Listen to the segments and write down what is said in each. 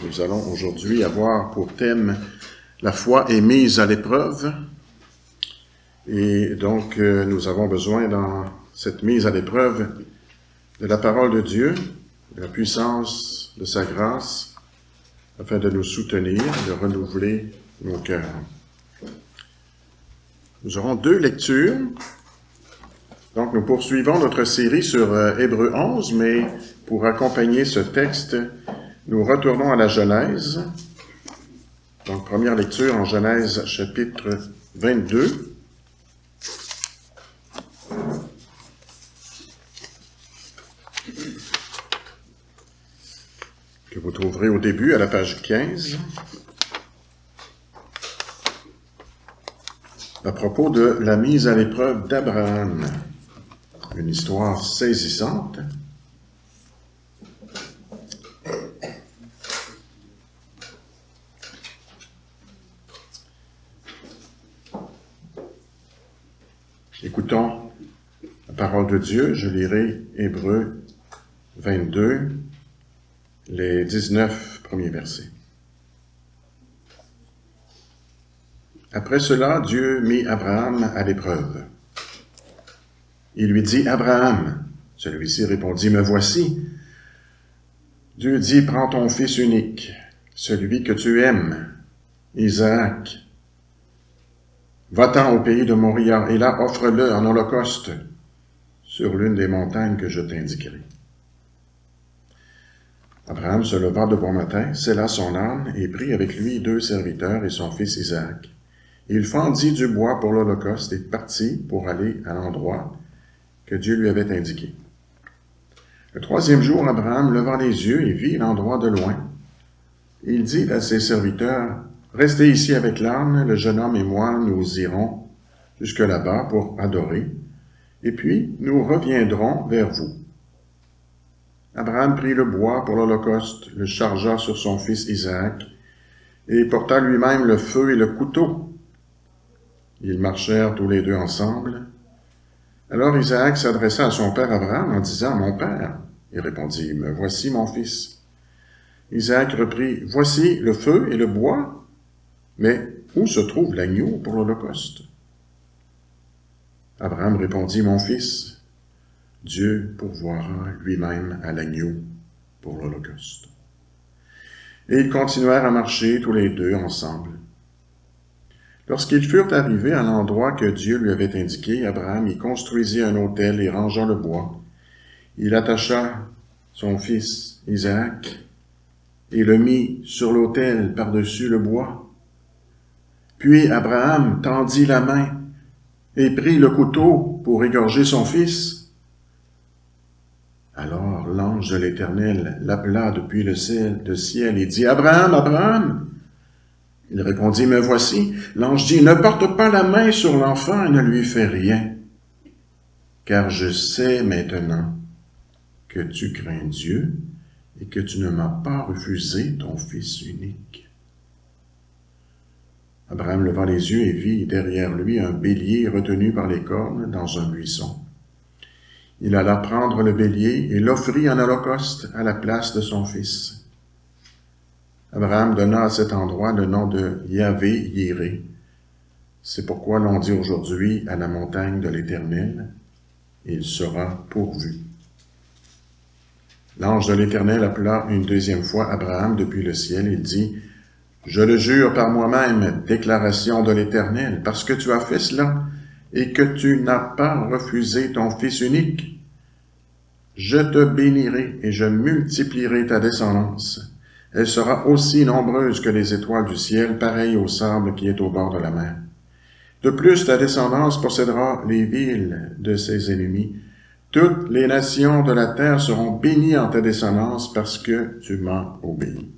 Nous allons aujourd'hui avoir pour thème « La foi est mise à l'épreuve ». Et donc, nous avons besoin dans cette mise à l'épreuve de la parole de Dieu, de la puissance de sa grâce, afin de nous soutenir, de renouveler nos cœurs. Nous aurons deux lectures. Donc, nous poursuivons notre série sur Hébreux 11, mais pour accompagner ce texte, nous retournons à la Genèse. Donc, première lecture en Genèse, chapitre 22. Que vous trouverez au début, à la page 15. À propos de la mise à l'épreuve d'Abraham. Une histoire saisissante. Écoutons la parole de Dieu. Je lirai Hébreux 22, les 19 premiers versets. Après cela, Dieu mit Abraham à l'épreuve. Il lui dit, « Abraham ». Celui-ci répondit, « Me voici ». Dieu dit, « Prends ton fils unique, celui que tu aimes, Isaac. Va-t'en au pays de Moria, et là offre-le en holocauste sur l'une des montagnes que je t'indiquerai. » Abraham se leva de bon matin, sella son âne, et prit avec lui 2 serviteurs et son fils Isaac. Il fendit du bois pour l'holocauste et partit pour aller à l'endroit que Dieu lui avait indiqué. Le 3e jour, Abraham leva les yeux et vit l'endroit de loin. Il dit à ses serviteurs, « Restez ici avec l'âne, le jeune homme et moi, nous irons jusque là-bas pour adorer, et puis nous reviendrons vers vous. » Abraham prit le bois pour l'holocauste, le chargea sur son fils Isaac, et porta lui-même le feu et le couteau. Ils marchèrent tous les deux ensemble. Alors Isaac s'adressa à son père Abraham en disant, « Mon père ». Il répondit, « Me voici mon fils. » Isaac reprit, « Voici le feu et le bois, mais où se trouve l'agneau pour l'holocauste? » Abraham répondit, « Mon fils, Dieu pourvoira lui-même à l'agneau pour l'holocauste. » Et ils continuèrent à marcher tous les deux ensemble. Lorsqu'ils furent arrivés à l'endroit que Dieu lui avait indiqué, Abraham y construisit un autel et rangea le bois. Il attacha son fils Isaac et le mit sur l'autel par-dessus le bois. Puis Abraham tendit la main et prit le couteau pour égorger son fils. Alors l'ange de l'Éternel l'appela depuis le ciel et dit, « Abraham, Abraham !» Il répondit, « Me voici. » L'ange dit, « Ne porte pas la main sur l'enfant et ne lui fais rien, car je sais maintenant que tu crains Dieu et que tu ne m'as pas refusé ton fils unique. » Abraham leva les yeux et vit derrière lui un bélier retenu par les cornes dans un buisson. Il alla prendre le bélier et l'offrit en holocauste à la place de son fils. Abraham donna à cet endroit le nom de Yahvé-Yiré. C'est pourquoi l'on dit aujourd'hui à la montagne de l'Éternel, il sera pourvu. L'ange de l'Éternel appela une 2e fois Abraham depuis le ciel. Il dit, « Je le jure par moi-même, déclaration de l'Éternel, parce que tu as fait cela et que tu n'as pas refusé ton fils unique. Je te bénirai et je multiplierai ta descendance. Elle sera aussi nombreuse que les étoiles du ciel, pareille au sable qui est au bord de la mer. De plus, ta descendance possédera les villes de ses ennemis. Toutes les nations de la terre seront bénies en ta descendance parce que tu m'as obéi. »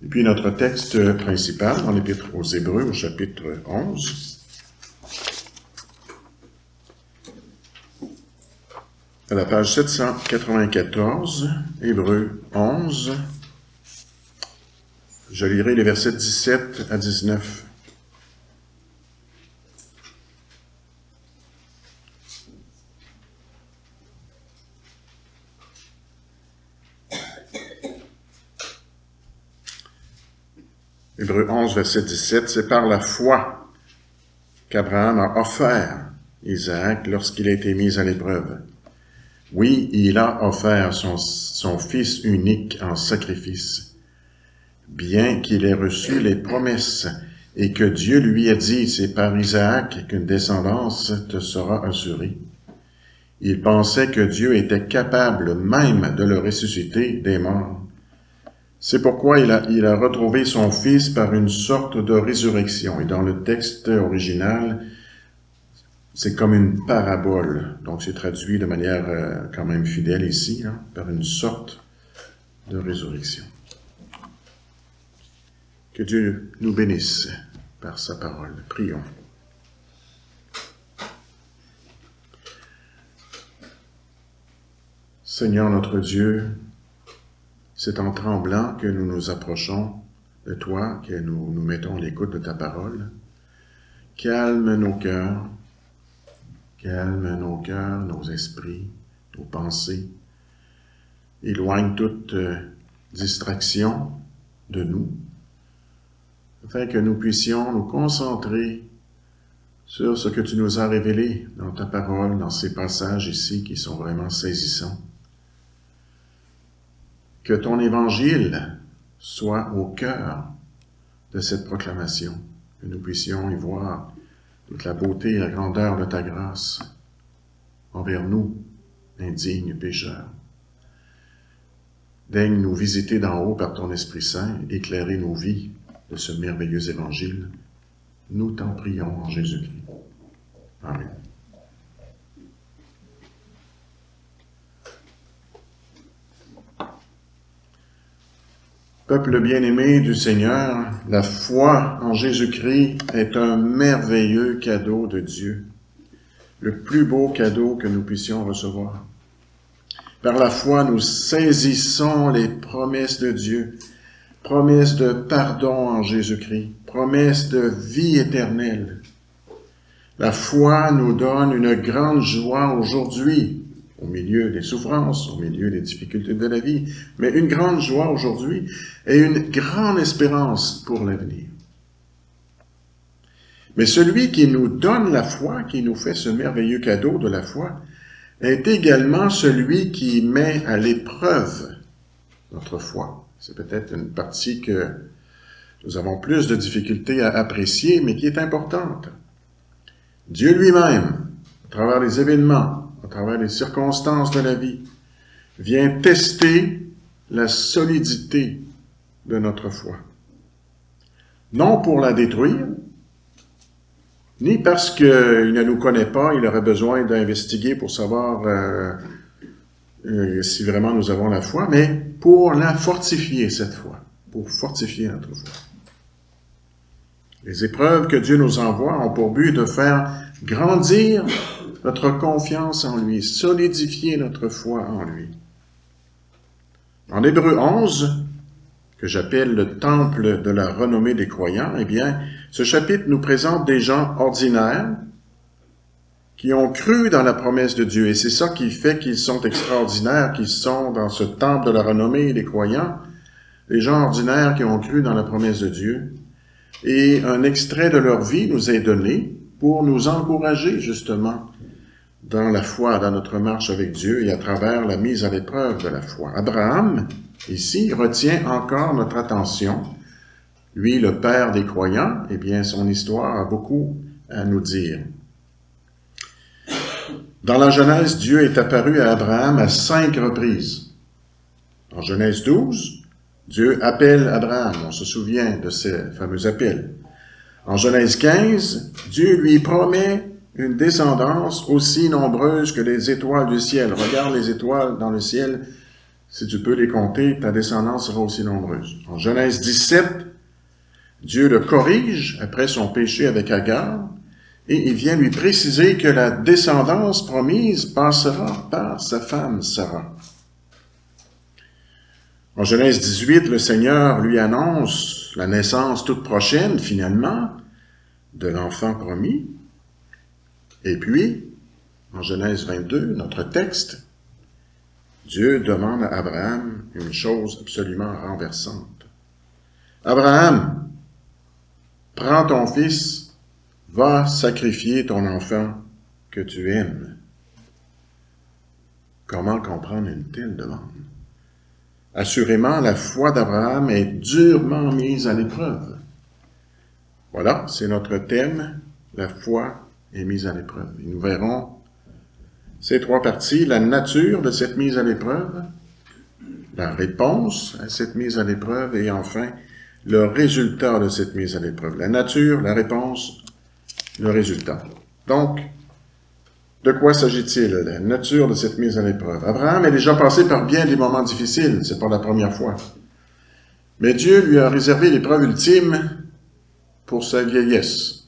Et puis notre texte principal dans l'Épître aux Hébreux, au chapitre 11. À la page 794, Hébreux 11, je lirai les versets 17 à 19. Hébreux 11, verset 17, c'est par la foi qu'Abraham a offert Isaac lorsqu'il a été mis à l'épreuve. Oui, il a offert son fils unique en sacrifice, bien qu'il ait reçu les promesses et que Dieu lui ait dit, c'est par Isaac qu'une descendance te sera assurée. Il pensait que Dieu était capable même de le ressusciter des morts. C'est pourquoi il a retrouvé son fils par une sorte de résurrection. Et dans le texte original, c'est comme une parabole. Donc c'est traduit de manière quand même fidèle ici, hein, par une sorte de résurrection. Que Dieu nous bénisse par sa parole. Prions. Seigneur notre Dieu, c'est en tremblant que nous nous approchons de toi, que nous nous mettons à l'écoute de ta parole. Calme nos cœurs, nos esprits, nos pensées. Éloigne toute distraction de nous, afin que nous puissions nous concentrer sur ce que tu nous as révélé dans ta parole, dans ces passages ici qui sont vraiment saisissants. Que ton évangile soit au cœur de cette proclamation, que nous puissions y voir toute la beauté et la grandeur de ta grâce envers nous, indignes pécheurs. Daigne nous visiter d'en haut par ton Esprit Saint, éclairer nos vies de ce merveilleux évangile. Nous t'en prions en Jésus-Christ. Amen. Peuple bien-aimé du Seigneur, la foi en Jésus-Christ est un merveilleux cadeau de Dieu, le plus beau cadeau que nous puissions recevoir. Par la foi, nous saisissons les promesses de Dieu, promesses de pardon en Jésus-Christ, promesses de vie éternelle. La foi nous donne une grande joie aujourd'hui, au milieu des souffrances, au milieu des difficultés de la vie, mais une grande joie aujourd'hui et une grande espérance pour l'avenir. Mais celui qui nous donne la foi, qui nous fait ce merveilleux cadeau de la foi, est également celui qui met à l'épreuve notre foi. C'est peut-être une partie que nous avons plus de difficultés à apprécier, mais qui est importante. Dieu lui-même, à travers les événements, à travers les circonstances de la vie, vient tester la solidité de notre foi. Non pour la détruire, ni parce qu'il ne nous connaît pas, il aurait besoin d'investiguer pour savoir si vraiment nous avons la foi, mais pour la fortifier, cette foi, pour fortifier notre foi. Les épreuves que Dieu nous envoie ont pour but de faire grandir notre confiance en lui, solidifier notre foi en lui. En Hébreux 11, que j'appelle le temple de la renommée des croyants, eh bien, ce chapitre nous présente des gens ordinaires qui ont cru dans la promesse de Dieu. Et c'est ça qui fait qu'ils sont extraordinaires, qu'ils sont dans ce temple de la renommée des croyants, les gens ordinaires qui ont cru dans la promesse de Dieu. Et un extrait de leur vie nous est donné pour nous encourager justement dans la foi, dans notre marche avec Dieu et à travers la mise à l'épreuve de la foi. Abraham, ici, retient encore notre attention. Lui, le père des croyants, eh bien, son histoire a beaucoup à nous dire. Dans la Genèse, Dieu est apparu à Abraham à 5 reprises. En Genèse 12, Dieu appelle Abraham, on se souvient de ces fameux appels. En Genèse 15, Dieu lui promet une descendance aussi nombreuse que les étoiles du ciel. Regarde les étoiles dans le ciel, si tu peux les compter, ta descendance sera aussi nombreuse. En Genèse 17, Dieu le corrige après son péché avec Agar, et il vient lui préciser que la descendance promise passera par sa femme Sarah. En Genèse 18, le Seigneur lui annonce la naissance toute prochaine, finalement, de l'enfant promis. Et puis, en Genèse 22, notre texte, Dieu demande à Abraham une chose absolument renversante. « Abraham, prends ton fils, va sacrifier ton enfant que tu aimes. Comment comprendre une telle demande? Assurément, la foi d'Abraham est durement mise à l'épreuve. Voilà, c'est notre thème, la foi est mise à l'épreuve. Et nous verrons ces trois parties, la nature de cette mise à l'épreuve, la réponse à cette mise à l'épreuve et enfin, le résultat de cette mise à l'épreuve. La nature, la réponse, le résultat. Donc, de quoi s'agit-il? La nature de cette mise à l'épreuve. Abraham est déjà passé par bien des moments difficiles, c'est pas la première fois. Mais Dieu lui a réservé l'épreuve ultime pour sa vieillesse.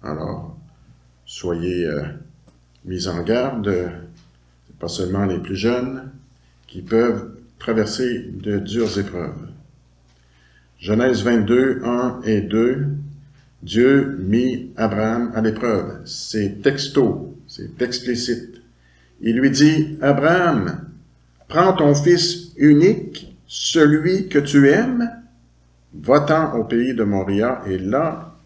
Alors, soyez mis en garde, c'est pas seulement les plus jeunes qui peuvent traverser de dures épreuves. Genèse 22, 1 et 2, Dieu mit Abraham à l'épreuve. C'est texto, c'est explicite. Il lui dit, Abraham, prends ton fils unique, celui que tu aimes, va-t'en au pays de Moria, et là,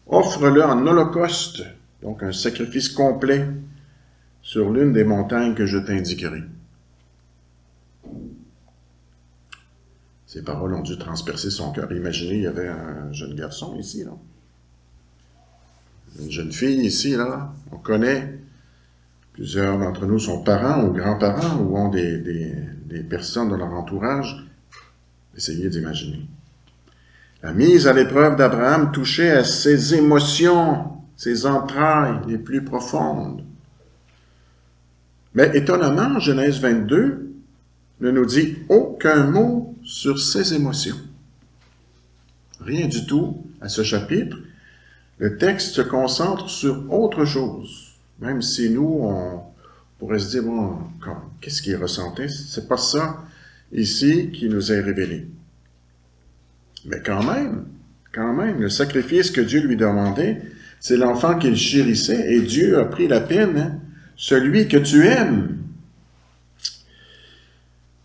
offre-le en holocauste, donc un sacrifice complet, sur l'une des montagnes que je t'indiquerai. Ces paroles ont dû transpercer son cœur. Imaginez, il y avait un jeune garçon ici, là. Une jeune fille ici, là. On connaît, plusieurs d'entre nous sont parents ou grands-parents ou ont des personnes dans leur entourage. Essayez d'imaginer. La mise à l'épreuve d'Abraham touchait à ses émotions, ses entrailles les plus profondes. Mais étonnamment, Genèse 22 ne nous dit aucun mot sur ses émotions. Rien du tout à ce chapitre. Le texte se concentre sur autre chose. Même si nous, on pourrait se dire, bon, qu'est-ce qu'il ressentait? C'est pas ça ici qui nous est révélé. Mais quand même, le sacrifice que Dieu lui demandait, c'est l'enfant qu'il chérissait, et Dieu a pris la peine, hein, celui que tu aimes.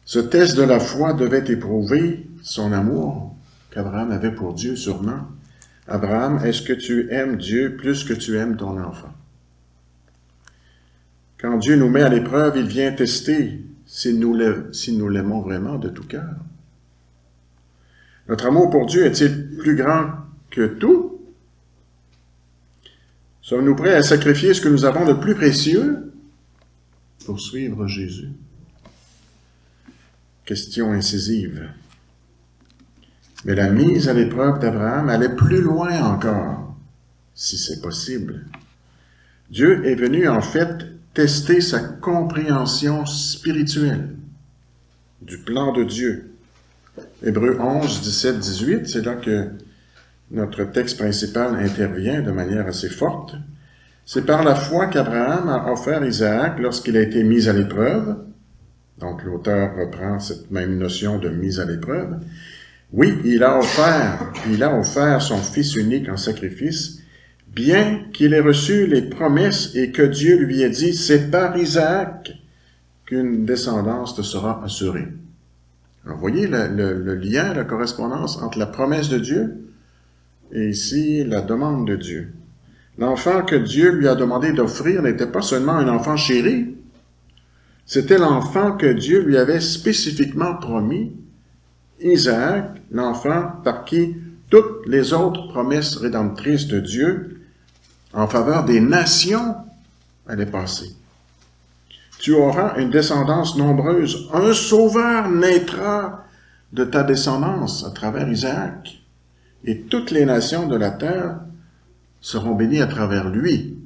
Ce test de la foi devait éprouver son amour qu'Abraham avait pour Dieu, sûrement. Abraham, est-ce que tu aimes Dieu plus que tu aimes ton enfant? Quand Dieu nous met à l'épreuve, il vient tester si nous l'aimons vraiment de tout cœur. Notre amour pour Dieu est-il plus grand que tout? Sommes-nous prêts à sacrifier ce que nous avons de plus précieux pour suivre Jésus? Question incisive. Mais la mise à l'épreuve d'Abraham allait plus loin encore, si c'est possible. Dieu est venu en fait tester sa compréhension spirituelle du plan de Dieu. Hébreux 11, 17, 18, c'est là que notre texte principal intervient de manière assez forte. C'est par la foi qu'Abraham a offert Isaac lorsqu'il a été mis à l'épreuve. Donc l'auteur reprend cette même notion de mise à l'épreuve. Oui, il a offert son fils unique en sacrifice, bien qu'il ait reçu les promesses et que Dieu lui ait dit, c'est par Isaac qu'une descendance te sera assurée. Alors, voyez le lien, la correspondance entre la promesse de Dieu et ici la demande de Dieu. L'enfant que Dieu lui a demandé d'offrir n'était pas seulement un enfant chéri, c'était l'enfant que Dieu lui avait spécifiquement promis, Isaac, l'enfant par qui toutes les autres promesses rédemptrices de Dieu en faveur des nations allaient passer. Tu auras une descendance nombreuse. Un sauveur naîtra de ta descendance à travers Isaac. Et toutes les nations de la terre seront bénies à travers lui.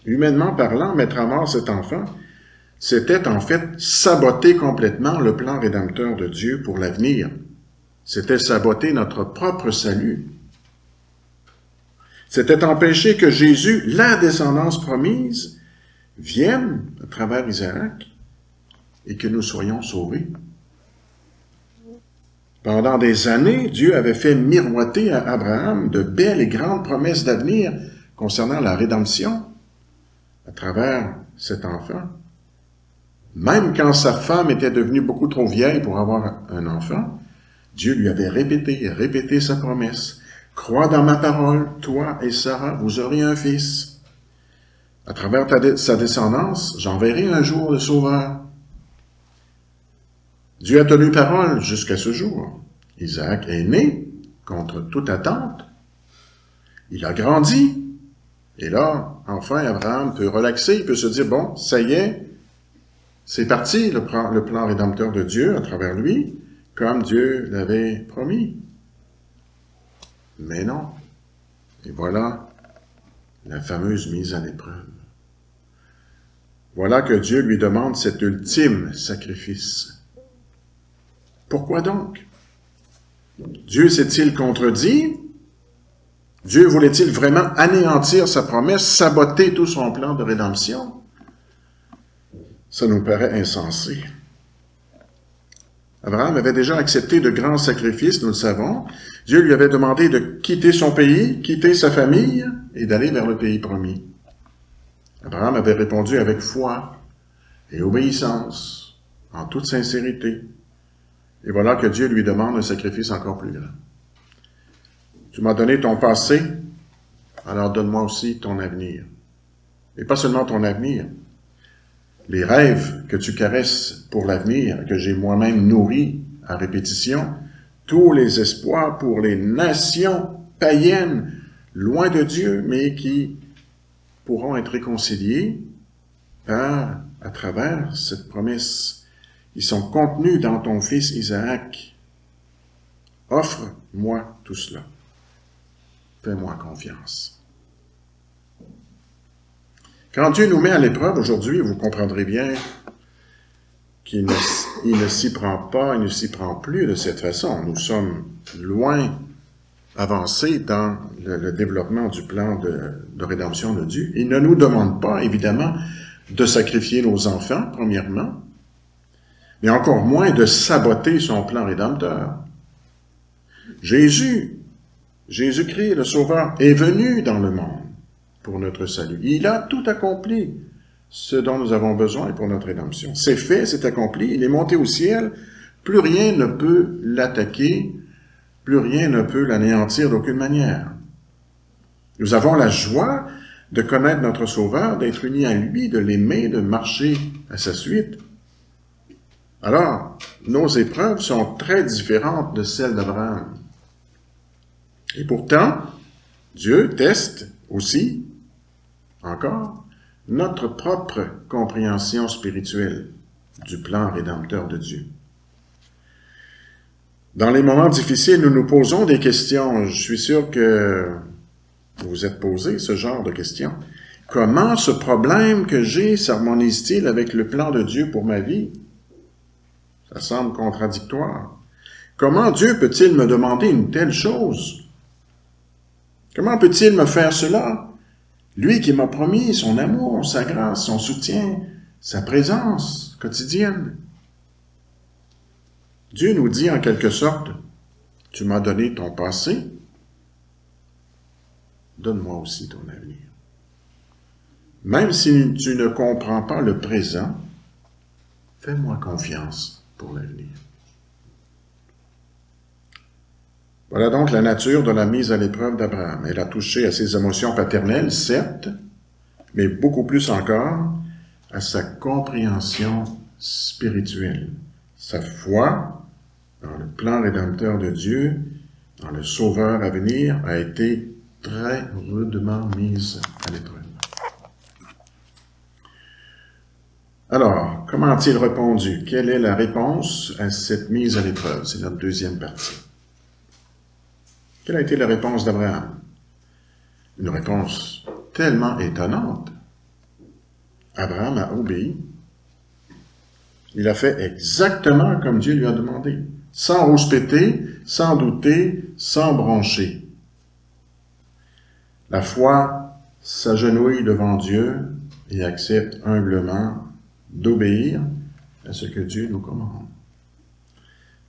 Humainement parlant, mettre à mort cet enfant, c'était en fait saboter complètement le plan rédempteur de Dieu pour l'avenir. C'était saboter notre propre salut. C'était empêcher que Jésus, la descendance promise, vienne à travers Isaac et que nous soyons sauvés. Pendant des années, Dieu avait fait miroiter à Abraham de belles et grandes promesses d'avenir concernant la rédemption à travers cet enfant. Même quand sa femme était devenue beaucoup trop vieille pour avoir un enfant, Dieu lui avait répété sa promesse. « Crois dans ma parole, toi et Sarah, vous aurez un fils. À travers sa descendance, j'enverrai un jour le Sauveur. » Dieu a tenu parole jusqu'à ce jour. Isaac est né contre toute attente. Il a grandi. Et là, enfin, Abraham peut relaxer, il peut se dire, bon, ça y est, c'est parti, le plan rédempteur de Dieu à travers lui, comme Dieu l'avait promis. Mais non. Et voilà la fameuse mise à l'épreuve. Voilà que Dieu lui demande cet ultime sacrifice. Pourquoi donc? Dieu s'est-il contredit? Dieu voulait-il vraiment anéantir sa promesse, saboter tout son plan de rédemption? Ça nous paraît insensé. Abraham avait déjà accepté de grands sacrifices, nous le savons. Dieu lui avait demandé de quitter son pays, quitter sa famille et d'aller vers le pays promis. Abraham avait répondu avec foi et obéissance, en toute sincérité. Et voilà que Dieu lui demande un sacrifice encore plus grand. Tu m'as donné ton passé, alors donne-moi aussi ton avenir. Et pas seulement ton avenir. Les rêves que tu caresses pour l'avenir, que j'ai moi-même nourris à répétition, tous les espoirs pour les nations païennes, loin de Dieu, mais qui pourront être réconciliés à travers cette promesse. Ils sont contenus dans ton fils Isaac. Offre-moi tout cela. Fais-moi confiance. Quand Dieu nous met à l'épreuve aujourd'hui, vous comprendrez bien qu'il ne s'y prend pas, il ne s'y prend plus de cette façon. Nous sommes loin avancés dans le développement du plan de rédemption de Dieu. Il ne nous demande pas, évidemment, de sacrifier nos enfants, premièrement, mais encore moins de saboter son plan rédempteur. Jésus-Christ, le Sauveur, est venu dans le monde pour notre salut. Il a tout accompli, ce dont nous avons besoin pour notre rédemption. C'est fait, c'est accompli, il est monté au ciel, plus rien ne peut l'attaquer, plus rien ne peut l'anéantir d'aucune manière. Nous avons la joie de connaître notre Sauveur, d'être unis à lui, de l'aimer, de marcher à sa suite. Alors, nos épreuves sont très différentes de celles d'Abraham. Et pourtant, Dieu teste aussi, encore, notre propre compréhension spirituelle du plan rédempteur de Dieu. Dans les moments difficiles, nous nous posons des questions. Je suis sûr que vous vous êtes posé ce genre de questions. Comment ce problème que j'ai s'harmonise-t-il avec le plan de Dieu pour ma vie? Ça semble contradictoire. Comment Dieu peut-il me demander une telle chose? Comment peut-il me faire cela? Lui qui m'a promis son amour, sa grâce, son soutien, sa présence quotidienne. Dieu nous dit en quelque sorte, « Tu m'as donné ton passé, donne-moi aussi ton avenir. » Même si tu ne comprends pas le présent, fais-moi confiance pour l'avenir. Voilà donc la nature de la mise à l'épreuve d'Abraham. Elle a touché à ses émotions paternelles, certes, mais beaucoup plus encore à sa compréhension spirituelle, sa foi dans le plan rédempteur de Dieu, dans le Sauveur à venir, a été très rudement mise à l'épreuve. Alors, comment a-t-il répondu? Quelle est la réponse à cette mise à l'épreuve? C'est notre deuxième partie. Quelle a été la réponse d'Abraham? Une réponse tellement étonnante. Abraham a obéi. Il a fait exactement comme Dieu lui a demandé, sans rouspéter, sans douter, sans broncher. La foi s'agenouille devant Dieu et accepte humblement d'obéir à ce que Dieu nous commande,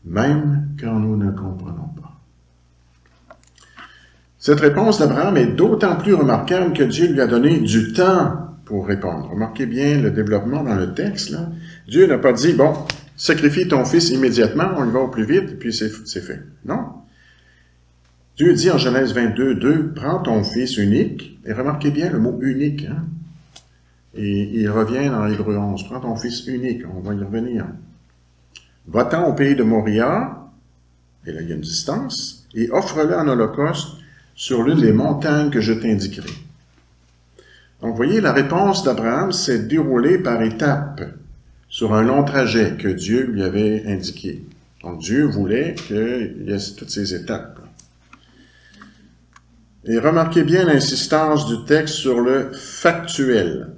même quand nous ne comprenons pas. Cette réponse d'Abraham est d'autant plus remarquable que Dieu lui a donné du temps pour répondre. Remarquez bien le développement dans le texte, là. Dieu n'a pas dit, bon, sacrifie ton fils immédiatement, on y va au plus vite, et puis c'est fait. Non. Dieu dit en Genèse 22, 2, prends ton fils unique, et remarquez bien le mot unique, hein? Et il revient dans Hébreux 11, prends ton fils unique, on va y revenir. Va-t'en au pays de Moria, et là il y a une distance, et offre-le en holocauste sur l'une des montagnes que je t'indiquerai. Donc, vous voyez, la réponse d'Abraham s'est déroulée par étapes sur un long trajet que Dieu lui avait indiqué. Donc, Dieu voulait qu'il y ait toutes ces étapes. Et remarquez bien l'insistance du texte sur le factuel,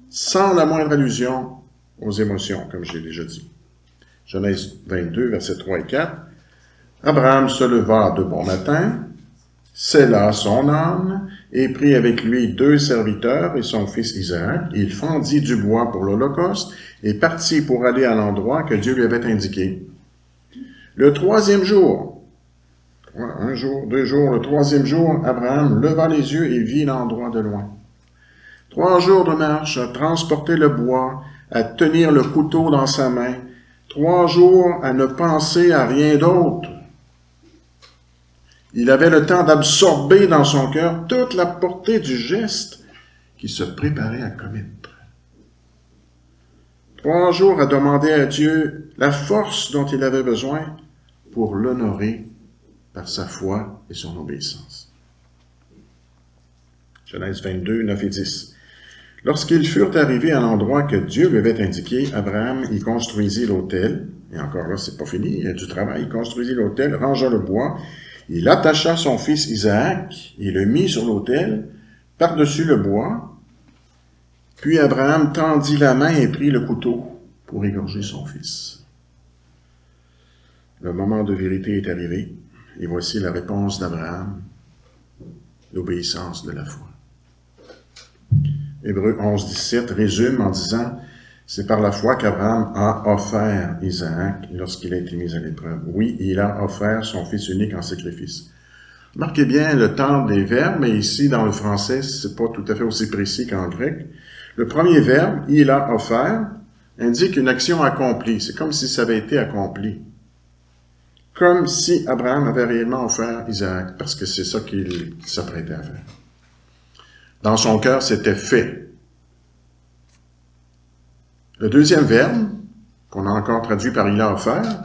sans la moindre allusion aux émotions, comme j'ai déjà dit. Genèse 22, versets 3 et 4. Abraham se leva de bon matin, sella son âne, et prit avec lui 2 serviteurs et son fils Isaac. Il fendit du bois pour l'holocauste et partit pour aller à l'endroit que Dieu lui avait indiqué. Le 3e jour, 1 jour, 2 jours, le 3e jour, Abraham leva les yeux et vit l'endroit de loin. 3 jours de marche à transporter le bois, à tenir le couteau dans sa main, 3 jours à ne penser à rien d'autre. Il avait le temps d'absorber dans son cœur toute la portée du geste qu'il se préparait à commettre. 3 jours à demander à Dieu la force dont il avait besoin pour l'honorer par sa foi et son obéissance. Genèse 22, 9 et 10. Lorsqu'ils furent arrivés à l'endroit que Dieu lui avait indiqué, Abraham y construisit l'autel. Et encore là, c'est pas fini, il y a du travail. Il construisit l'autel, rangea le bois. Il attacha son fils Isaac et le mit sur l'autel, par-dessus le bois. Puis Abraham tendit la main et prit le couteau pour égorger son fils. Le moment de vérité est arrivé, et voici la réponse d'Abraham, l'obéissance de la foi. Hébreux 11, 17 résume en disant « C'est par la foi qu'Abraham a offert Isaac lorsqu'il a été mis à l'épreuve. Oui, il a offert son fils unique en sacrifice. » Marquez bien le temps des verbes, mais ici, dans le français, c'est pas tout à fait aussi précis qu'en grec. Le premier verbe, « il a offert », indique une action accomplie. C'est comme si ça avait été accompli. Comme si Abraham avait réellement offert Isaac, parce que c'est ça qu'il s'apprêtait à faire. Dans son cœur, c'était fait. Le deuxième verbe, qu'on a encore traduit par « il a offert »,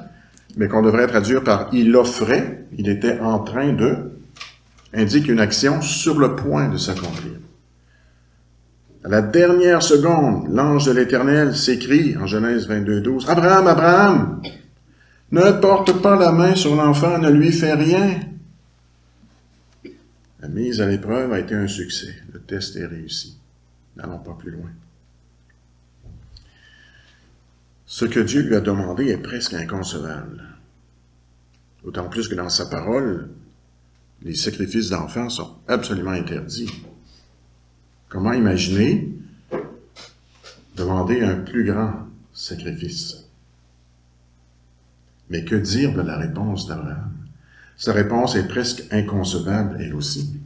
mais qu'on devrait traduire par « il offrait », il était en train de, indique une action sur le point de s'accomplir. À la dernière seconde, l'ange de l'Éternel s'écrie en Genèse 22, 12, « Abraham, Abraham, ne porte pas la main sur l'enfant, ne lui fais rien. » La mise à l'épreuve a été un succès. Le test est réussi. N'allons pas plus loin. Ce que Dieu lui a demandé est presque inconcevable. D'autant plus que dans sa parole, les sacrifices d'enfants sont absolument interdits. Comment imaginer demander un plus grand sacrifice? Mais que dire de la réponse d'Abraham? Sa réponse est presque inconcevable, elle aussi.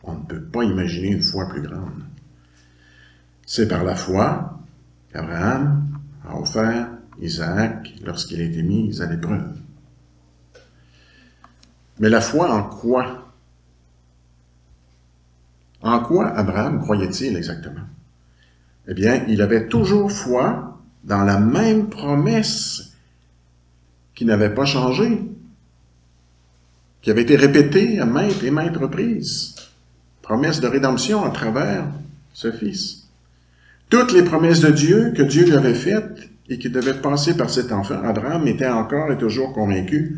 On ne peut pas imaginer une foi plus grande. C'est par la foi qu'Abraham a offert Isaac lorsqu'il a été mis à l'épreuve. Mais la foi en quoi? En quoi Abraham croyait-il exactement? Eh bien, il avait toujours foi dans la même promesse qui n'avait pas changé, qui avait été répétée à maintes et maintes reprises. Promesse de rédemption à travers ce Fils. Toutes les promesses de Dieu que Dieu lui avait faites et qui devaient passer par cet enfant, Abraham était encore et toujours convaincu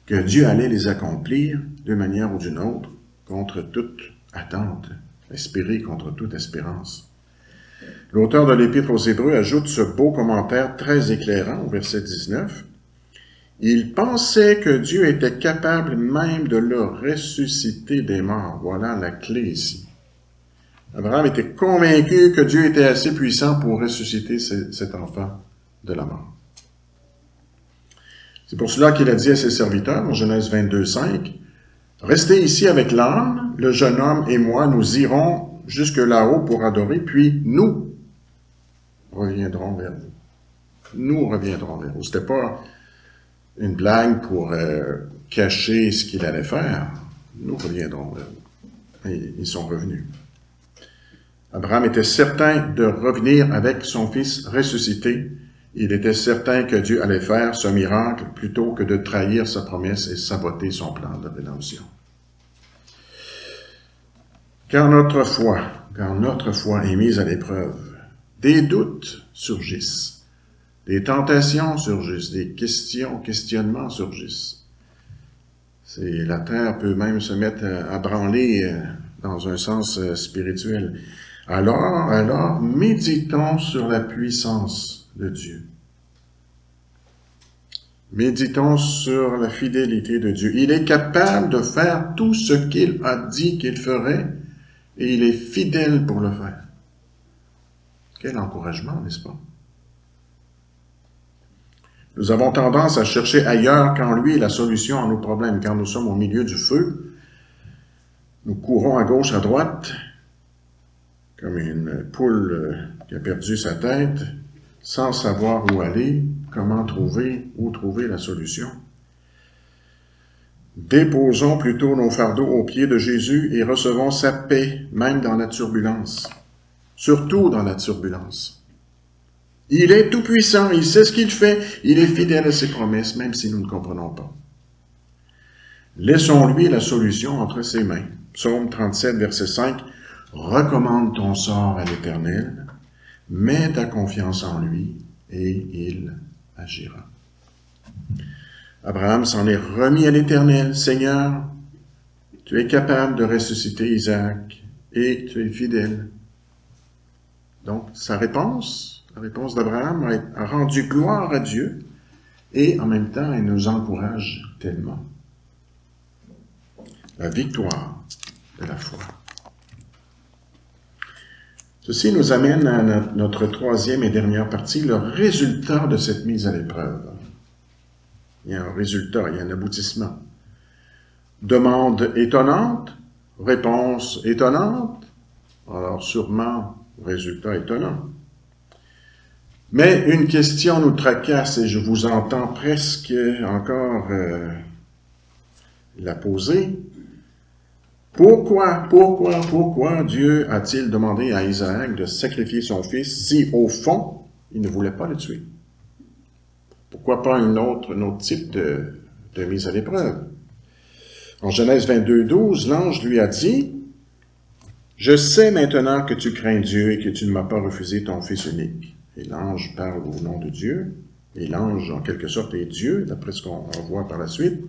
que Dieu allait les accomplir d'une manière ou d'une autre, contre toute attente, espérée contre toute espérance. L'auteur de l'Épître aux Hébreux ajoute ce beau commentaire très éclairant au verset 19. Il pensait que Dieu était capable même de le ressusciter des morts. Voilà la clé ici. Abraham était convaincu que Dieu était assez puissant pour ressusciter cet enfant de la mort. C'est pour cela qu'il a dit à ses serviteurs, en Genèse 22, 5, « Restez ici avec l'âne, le jeune homme et moi, nous irons jusque là-haut pour adorer, puis nous reviendrons vers vous. » nous reviendrons vers vous. Ce n'était pas une blague pour cacher ce qu'il allait faire. Nous reviendrons vers vous. Et ils sont revenus. Abraham était certain de revenir avec son fils ressuscité. Il était certain que Dieu allait faire ce miracle plutôt que de trahir sa promesse et saboter son plan de rédemption. Quand notre foi est mise à l'épreuve, des doutes surgissent, des tentations surgissent, des questionnements surgissent. La terre peut même se mettre à branler dans un sens spirituel. Alors, méditons sur la puissance de Dieu. Méditons sur la fidélité de Dieu. Il est capable de faire tout ce qu'il a dit qu'il ferait, et il est fidèle pour le faire. Quel encouragement, n'est-ce pas? Nous avons tendance à chercher ailleurs quand lui est la solution à nos problèmes. Quand nous sommes au milieu du feu, nous courons à gauche, à droite, comme une poule qui a perdu sa tête, sans savoir où aller, où trouver la solution. Déposons plutôt nos fardeaux aux pieds de Jésus et recevons sa paix, même dans la turbulence. Surtout dans la turbulence. Il est tout-puissant, il sait ce qu'il fait, il est fidèle à ses promesses, même si nous ne comprenons pas. Laissons-lui la solution entre ses mains. Psaume 37, verset 5. Recommande ton sort à l'Éternel, mets ta confiance en lui, et il agira. Abraham s'en est remis à l'Éternel. Seigneur, tu es capable de ressusciter Isaac, et tu es fidèle. Donc, la réponse d'Abraham a rendu gloire à Dieu, et en même temps, elle nous encourage tellement. La victoire de la foi. Ceci nous amène à notre troisième et dernière partie, le résultat de cette mise à l'épreuve. Il y a un résultat, il y a un aboutissement. Demande étonnante, réponse étonnante, alors sûrement résultat étonnant. Mais une question nous tracasse et je vous entends presque encore la poser. Pourquoi Dieu a-t-il demandé à Isaac de sacrifier son fils si, au fond, il ne voulait pas le tuer? Pourquoi pas un autre type de mise à l'épreuve? En Genèse 22, 12, l'ange lui a dit, « Je sais maintenant que tu crains Dieu et que tu ne m'as pas refusé ton fils unique. » Et l'ange parle au nom de Dieu, et l'ange, en quelque sorte, est Dieu, d'après ce qu'on voit par la suite.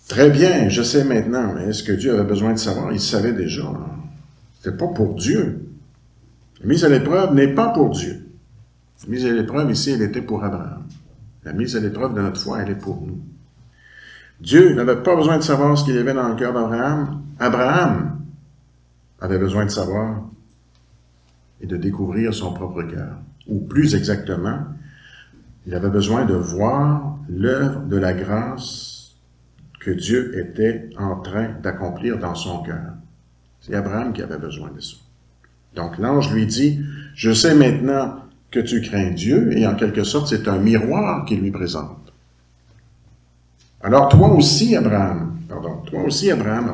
Très bien, je sais maintenant, mais est-ce que Dieu avait besoin de savoir? Il savait déjà. C'était pas pour Dieu. La mise à l'épreuve n'est pas pour Dieu. La mise à l'épreuve ici, elle était pour Abraham. La mise à l'épreuve de notre foi, elle est pour nous. Dieu n'avait pas besoin de savoir ce qu'il y avait dans le cœur d'Abraham. Abraham avait besoin de savoir et de découvrir son propre cœur. Ou plus exactement, il avait besoin de voir l'œuvre de la grâce que Dieu était en train d'accomplir dans son cœur. C'est Abraham qui avait besoin de ça. Donc l'ange lui dit, « Je sais maintenant que tu crains Dieu, et en quelque sorte, c'est un miroir qu'il lui présente. Alors toi aussi, Abraham,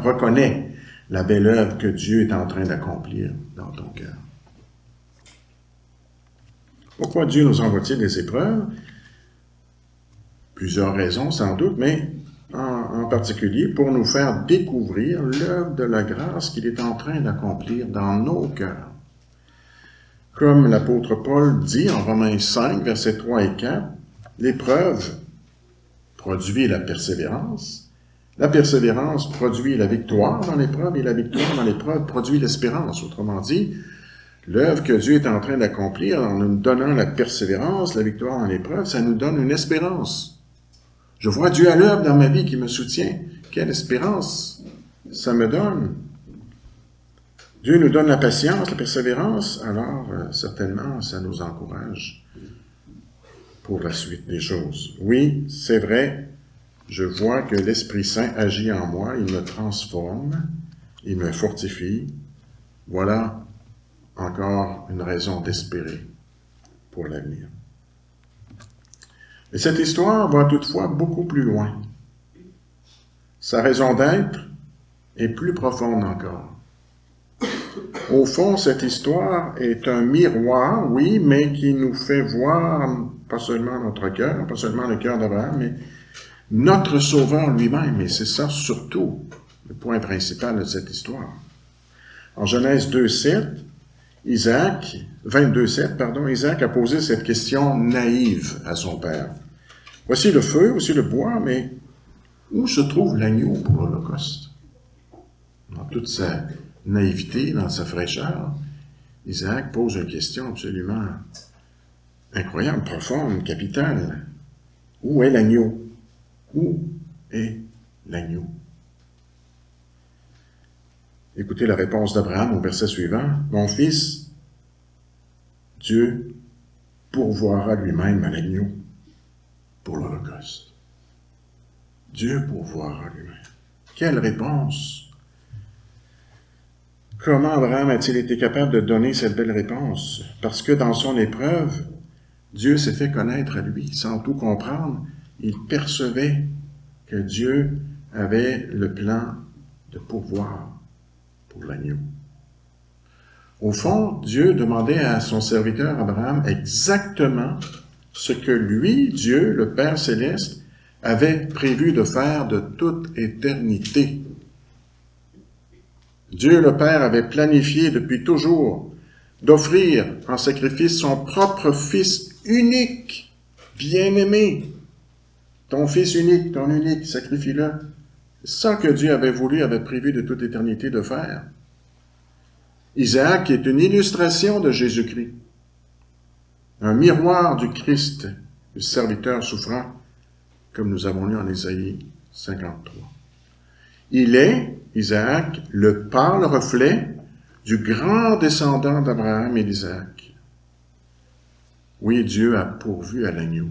reconnais la belle œuvre que Dieu est en train d'accomplir dans ton cœur. » Pourquoi Dieu nous envoie-t-il des épreuves? Plusieurs raisons sans doute, mais en particulier pour nous faire découvrir l'œuvre de la grâce qu'il est en train d'accomplir dans nos cœurs. Comme l'apôtre Paul dit en Romains 5, versets 3 et 4, l'épreuve produit la persévérance produit la victoire dans l'épreuve, et la victoire dans l'épreuve produit l'espérance. Autrement dit, l'œuvre que Dieu est en train d'accomplir en nous donnant la persévérance, la victoire dans l'épreuve, ça nous donne une espérance. Je vois Dieu à l'œuvre dans ma vie qui me soutient. Quelle espérance ça me donne. Dieu nous donne la patience, la persévérance, alors certainement ça nous encourage pour la suite des choses. Oui, c'est vrai, je vois que l'Esprit Saint agit en moi, il me transforme, il me fortifie. Voilà encore une raison d'espérer pour l'avenir. Et cette histoire va toutefois beaucoup plus loin. Sa raison d'être est plus profonde encore. Au fond, cette histoire est un miroir, oui, mais qui nous fait voir pas seulement notre cœur, pas seulement le cœur d'Abraham, mais notre Sauveur lui-même. Et c'est ça surtout le point principal de cette histoire. En Genèse 2:7, Isaac a posé cette question naïve à son père. Voici le feu, voici le bois, mais où se trouve l'agneau pour l'Holocauste? Dans toute sa naïveté, dans sa fraîcheur, Isaac pose une question absolument incroyable, profonde, capitale. Où est l'agneau? Où est l'agneau? Écoutez la réponse d'Abraham au verset suivant. « Mon fils, Dieu pourvoira lui-même à l'agneau pour l'Holocauste. » Dieu pourvoira lui-même. Quelle réponse! Comment Abraham a-t-il été capable de donner cette belle réponse? Parce que dans son épreuve, Dieu s'est fait connaître à lui. Sans tout comprendre, il percevait que Dieu avait le plan de pourvoir pour l'agneau. Au fond, Dieu demandait à son serviteur Abraham exactement ce que lui, Dieu, le Père céleste, avait prévu de faire de toute éternité. Dieu le Père avait planifié depuis toujours d'offrir en sacrifice son propre Fils unique, bien-aimé. Ton Fils unique, ton unique, sacrifie-le. C'est ça que Dieu avait voulu, avait prévu de toute éternité de faire. Isaac est une illustration de Jésus-Christ, un miroir du Christ, le serviteur souffrant, comme nous avons lu en Ésaïe 53. Il est, Isaac, le pâle reflet du grand descendant d'Abraham et d'Isaac. Oui, Dieu a pourvu à l'agneau,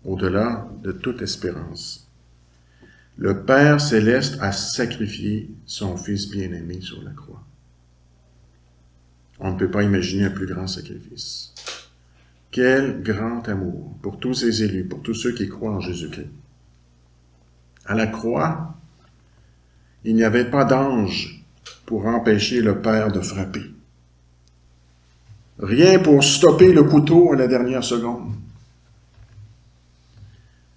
au-delà de toute espérance. Le Père céleste a sacrifié son Fils bien-aimé sur la croix. On ne peut pas imaginer un plus grand sacrifice. Quel grand amour pour tous ses élus, pour tous ceux qui croient en Jésus-Christ. À la croix, il n'y avait pas d'ange pour empêcher le Père de frapper. Rien pour stopper le couteau à la dernière seconde.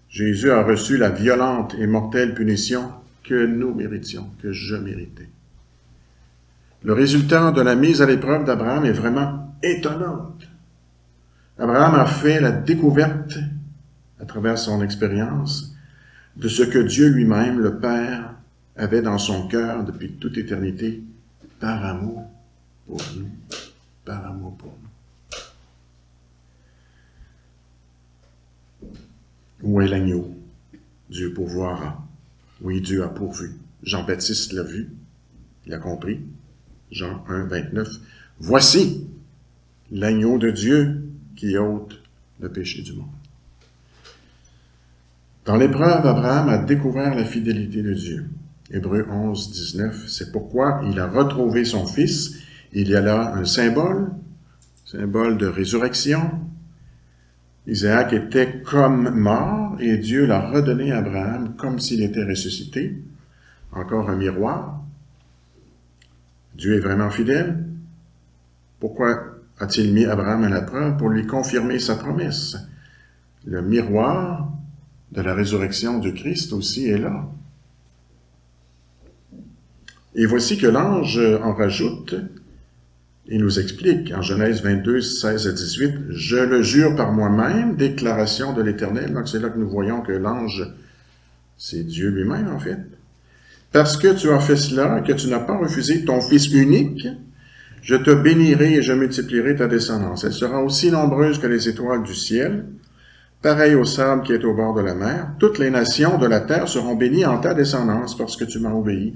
Jésus a reçu la violente et mortelle punition que nous méritions, que je méritais. Le résultat de la mise à l'épreuve d'Abraham est vraiment étonnant. Abraham a fait la découverte, à travers son expérience, de ce que Dieu lui-même, le Père, avait dans son cœur depuis toute éternité, par amour pour nous, par amour pour nous. Où est l'agneau? Dieu pourvoira. Oui, Dieu a pourvu. Jean-Baptiste l'a vu, il a compris. Jean 1, 29. Voici l'agneau de Dieu qui ôte le péché du monde. Dans l'épreuve, Abraham a découvert la fidélité de Dieu. Hébreux 11, 19. C'est pourquoi il a retrouvé son fils. Il y a là un symbole de résurrection. Isaac était comme mort et Dieu l'a redonné à Abraham comme s'il était ressuscité. Encore un miroir. Dieu est vraiment fidèle. Pourquoi a-t-il mis Abraham à la preuve? Pour lui confirmer sa promesse. Le miroir de la résurrection du Christ aussi est là. Et voici que l'ange en rajoute. Il nous explique en Genèse 22, 16 à 18, « Je le jure par moi-même, déclaration de l'Éternel. » Donc c'est là que nous voyons que l'ange, c'est Dieu lui-même en fait. « Parce que tu as fait cela, que tu n'as pas refusé ton Fils unique, je te bénirai et je multiplierai ta descendance. Elle sera aussi nombreuse que les étoiles du ciel, pareille au sable qui est au bord de la mer. Toutes les nations de la terre seront bénies en ta descendance parce que tu m'as obéi. »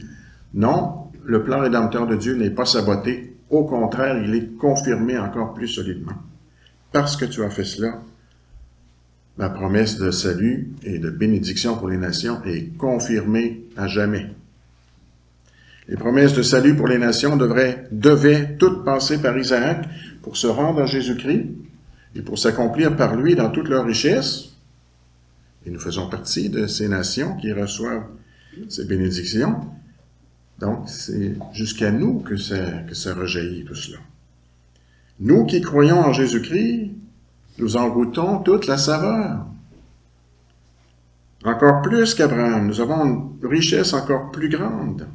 Non, le plan rédempteur de Dieu n'est pas saboté. Au contraire, il est confirmé encore plus solidement. Parce que tu as fait cela, ma promesse de salut et de bénédiction pour les nations est confirmée à jamais. Les promesses de salut pour les nations devaient toutes passer par Isaac pour se rendre à Jésus-Christ. et pour s'accomplir par lui dans toute leur richesse. Et nous faisons partie de ces nations qui reçoivent ces bénédictions. Donc, c'est jusqu'à nous que ça rejaillit tout cela. Nous qui croyons en Jésus-Christ, nous en goûtons toute la saveur. Encore plus qu'Abraham, nous avons une richesse encore plus grande.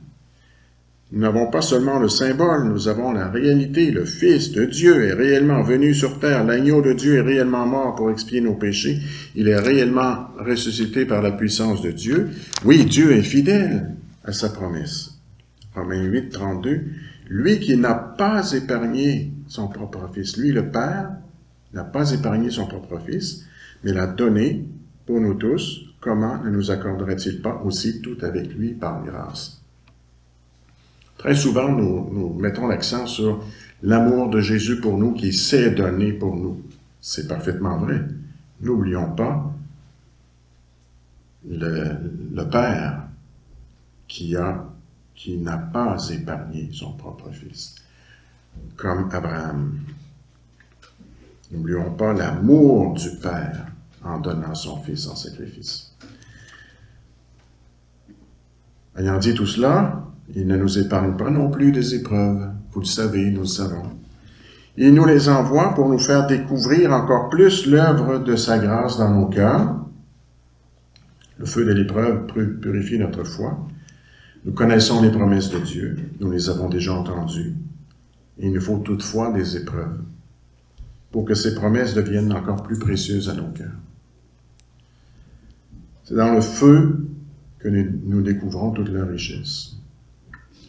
Nous n'avons pas seulement le symbole, nous avons la réalité. Le Fils de Dieu est réellement venu sur terre. L'agneau de Dieu est réellement mort pour expier nos péchés. Il est réellement ressuscité par la puissance de Dieu. Oui, Dieu est fidèle à sa promesse. Romains 8, 32. Lui qui n'a pas épargné son propre Fils, lui le Père, n'a pas épargné son propre Fils, mais l'a donné pour nous tous. Comment ne nous accorderait-il pas aussi tout avec lui par grâce? Très souvent, nous mettons l'accent sur l'amour de Jésus pour nous qui s'est donné pour nous. C'est parfaitement vrai. N'oublions pas le Père qui n'a pas épargné son propre Fils, comme Abraham. N'oublions pas l'amour du Père en donnant son Fils en sacrifice. Ayant dit tout cela, il ne nous épargne pas non plus des épreuves. Vous le savez, nous le savons. Il nous les envoie pour nous faire découvrir encore plus l'œuvre de sa grâce dans nos cœurs. Le feu de l'épreuve purifie notre foi. Nous connaissons les promesses de Dieu. Nous les avons déjà entendues. Il nous faut toutefois des épreuves pour que ces promesses deviennent encore plus précieuses à nos cœurs. C'est dans le feu que nous découvrons toute leur richesse.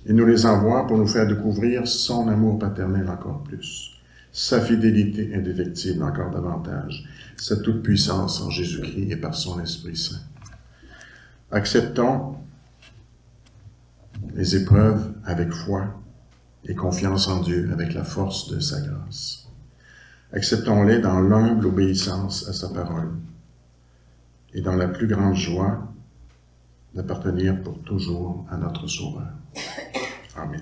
Il nous les envoie pour nous faire découvrir son amour paternel encore plus, sa fidélité indéfectible encore davantage, sa toute-puissance en Jésus-Christ et par son Esprit Saint. Acceptons les épreuves avec foi et confiance en Dieu, avec la force de sa grâce. Acceptons-les dans l'humble obéissance à sa parole et dans la plus grande joie d'appartenir pour toujours à notre Sauveur. Amen.